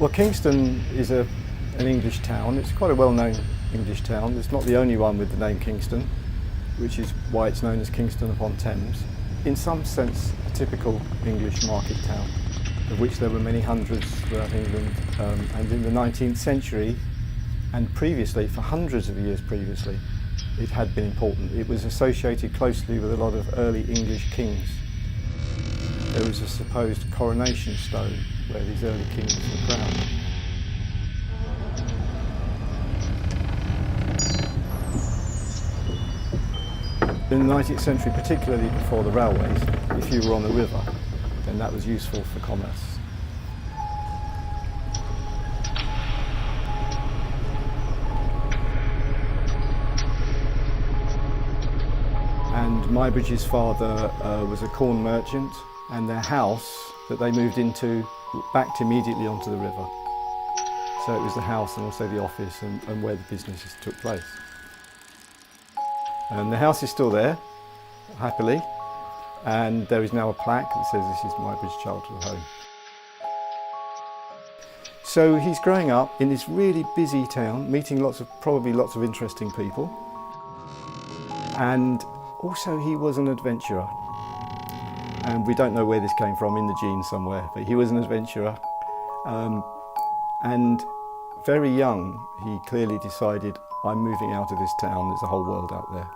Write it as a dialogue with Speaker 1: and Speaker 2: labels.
Speaker 1: Well, Kingston is an English town. It's quite a well-known English town. It's not the only one with the name Kingston, which is why it's known as Kingston upon Thames. In some sense, a typical English market town, of which there were many hundreds throughout England. And in the 19th century, and previously, for hundreds of years previously, it had been important. It was associated closely with a lot of early English kings. There was a supposed coronation stone where these early kings were crowned. In the 19th century, particularly before the railways, if you were on the river, then that was useful for commerce. And Muybridge's father was a corn merchant, and their house that they moved into backed immediately onto the river. So it was the house and also the office and where the businesses took place. And the house is still there, happily, and there is now a plaque that says this is Muybridge Childhood Home. So he's growing up in this really busy town, meeting probably lots of interesting people. And also he was an adventurer. And we don't know where this came from, in the genes somewhere, but he was an adventurer. And very young, he clearly decided, I'm moving out of this town, there's a whole world out there.